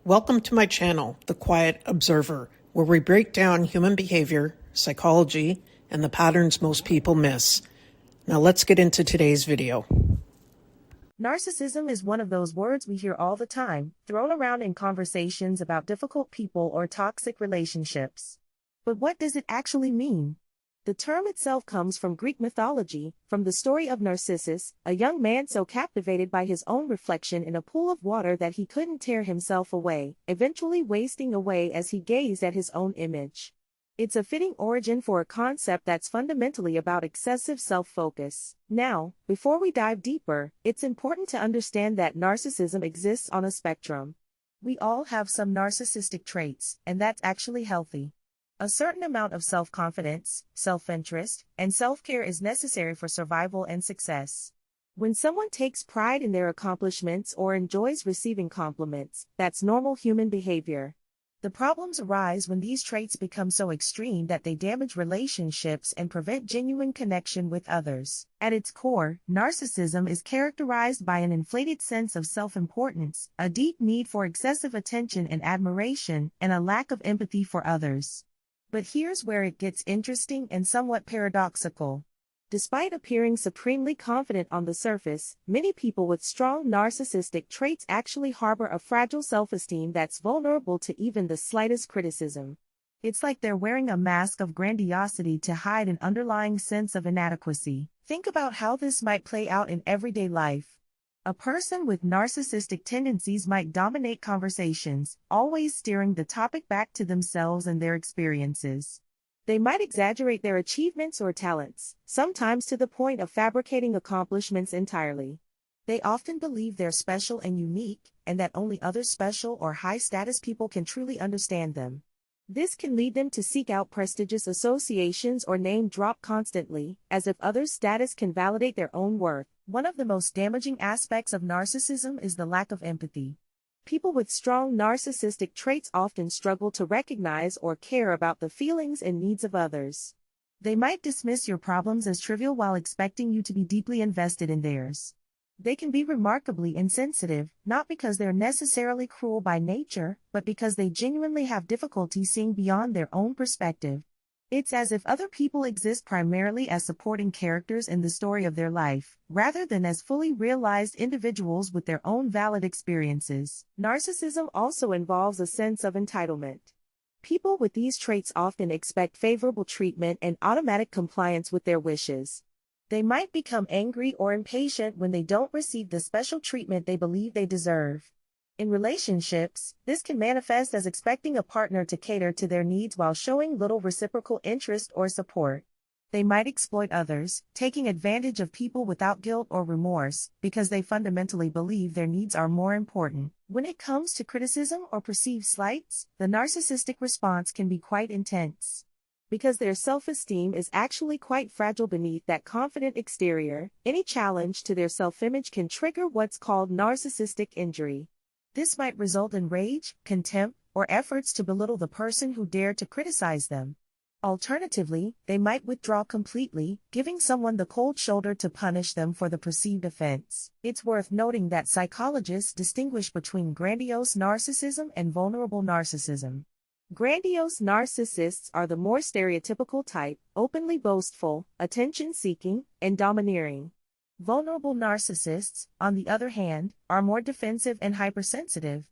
Welcome to my channel, The Quiet Observer, where we break down human behavior, psychology, and the patterns most people miss. Now let's get into today's video. Narcissism is one of those words we hear all the time, thrown around in conversations about difficult people or toxic relationships. But what does it actually mean? The term itself comes from Greek mythology, from the story of Narcissus, a young man so captivated by his own reflection in a pool of water that he couldn't tear himself away, eventually wasting away as he gazed at his own image. It's a fitting origin for a concept that's fundamentally about excessive self-focus. Now, before we dive deeper, it's important to understand that narcissism exists on a spectrum. We all have some narcissistic traits, and that's actually healthy. A certain amount of self-confidence, self-interest, and self-care is necessary for survival and success. When someone takes pride in their accomplishments or enjoys receiving compliments, that's normal human behavior. The problems arise when these traits become so extreme that they damage relationships and prevent genuine connection with others. At its core, narcissism is characterized by an inflated sense of self-importance, a deep need for excessive attention and admiration, and a lack of empathy for others. But here's where it gets interesting and somewhat paradoxical. Despite appearing supremely confident on the surface, many people with strong narcissistic traits actually harbor a fragile self-esteem that's vulnerable to even the slightest criticism. It's like they're wearing a mask of grandiosity to hide an underlying sense of inadequacy. Think about how this might play out in everyday life. A person with narcissistic tendencies might dominate conversations, always steering the topic back to themselves and their experiences. They might exaggerate their achievements or talents, sometimes to the point of fabricating accomplishments entirely. They often believe they're special and unique, and that only other special or high-status people can truly understand them. This can lead them to seek out prestigious associations or name-drop constantly, as if others' status can validate their own worth. One of the most damaging aspects of narcissism is the lack of empathy. People with strong narcissistic traits often struggle to recognize or care about the feelings and needs of others. They might dismiss your problems as trivial while expecting you to be deeply invested in theirs. They can be remarkably insensitive, not because they're necessarily cruel by nature, but because they genuinely have difficulty seeing beyond their own perspective. It's as if other people exist primarily as supporting characters in the story of their life, rather than as fully realized individuals with their own valid experiences. Narcissism also involves a sense of entitlement. People with these traits often expect favorable treatment and automatic compliance with their wishes. They might become angry or impatient when they don't receive the special treatment they believe they deserve. In relationships, this can manifest as expecting a partner to cater to their needs while showing little reciprocal interest or support. They might exploit others, taking advantage of people without guilt or remorse, because they fundamentally believe their needs are more important. When it comes to criticism or perceived slights, the narcissistic response can be quite intense. Because their self-esteem is actually quite fragile beneath that confident exterior, any challenge to their self-image can trigger what's called narcissistic injury. This might result in rage, contempt, or efforts to belittle the person who dared to criticize them. Alternatively, they might withdraw completely, giving someone the cold shoulder to punish them for the perceived offense. It's worth noting that psychologists distinguish between grandiose narcissism and vulnerable narcissism. Grandiose narcissists are the more stereotypical type, openly boastful, attention-seeking, and domineering. Vulnerable narcissists, on the other hand, are more defensive and hypersensitive.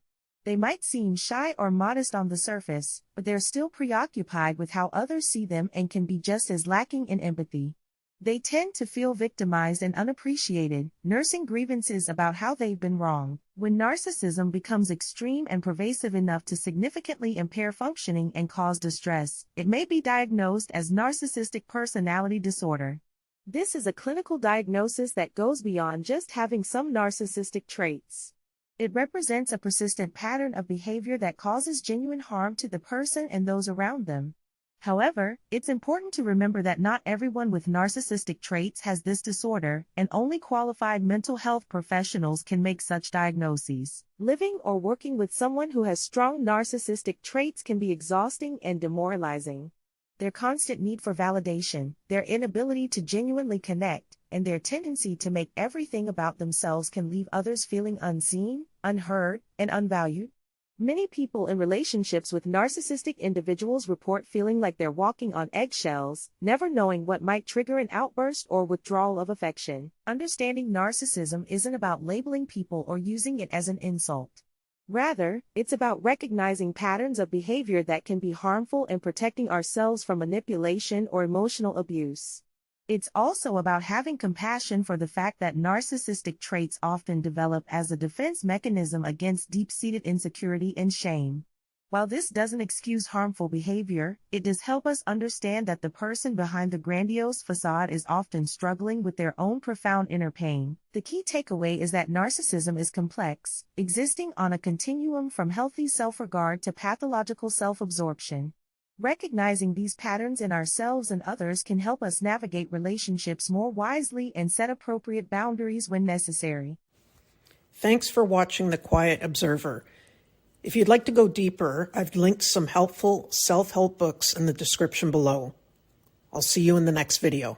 They might seem shy or modest on the surface, but they're still preoccupied with how others see them and can be just as lacking in empathy. They tend to feel victimized and unappreciated, nursing grievances about how they've been wronged. When narcissism becomes extreme and pervasive enough to significantly impair functioning and cause distress, it may be diagnosed as narcissistic personality disorder. This is a clinical diagnosis that goes beyond just having some narcissistic traits. It represents a persistent pattern of behavior that causes genuine harm to the person and those around them. However, it's important to remember that not everyone with narcissistic traits has this disorder, and only qualified mental health professionals can make such diagnoses. Living or working with someone who has strong narcissistic traits can be exhausting and demoralizing. Their constant need for validation, their inability to genuinely connect, and their tendency to make everything about themselves can leave others feeling unseen, unheard, and unvalued. Many people in relationships with narcissistic individuals report feeling like they're walking on eggshells, never knowing what might trigger an outburst or withdrawal of affection. Understanding narcissism isn't about labeling people or using it as an insult. Rather, it's about recognizing patterns of behavior that can be harmful and protecting ourselves from manipulation or emotional abuse. It's also about having compassion for the fact that narcissistic traits often develop as a defense mechanism against deep-seated insecurity and shame. While this doesn't excuse harmful behavior, it does help us understand that the person behind the grandiose facade is often struggling with their own profound inner pain. The key takeaway is that narcissism is complex, existing on a continuum from healthy self-regard to pathological self-absorption. Recognizing these patterns in ourselves and others can help us navigate relationships more wisely and set appropriate boundaries when necessary. Thanks for watching The Quiet Observer. If you'd like to go deeper, I've linked some helpful self-help books in the description below. I'll see you in the next video.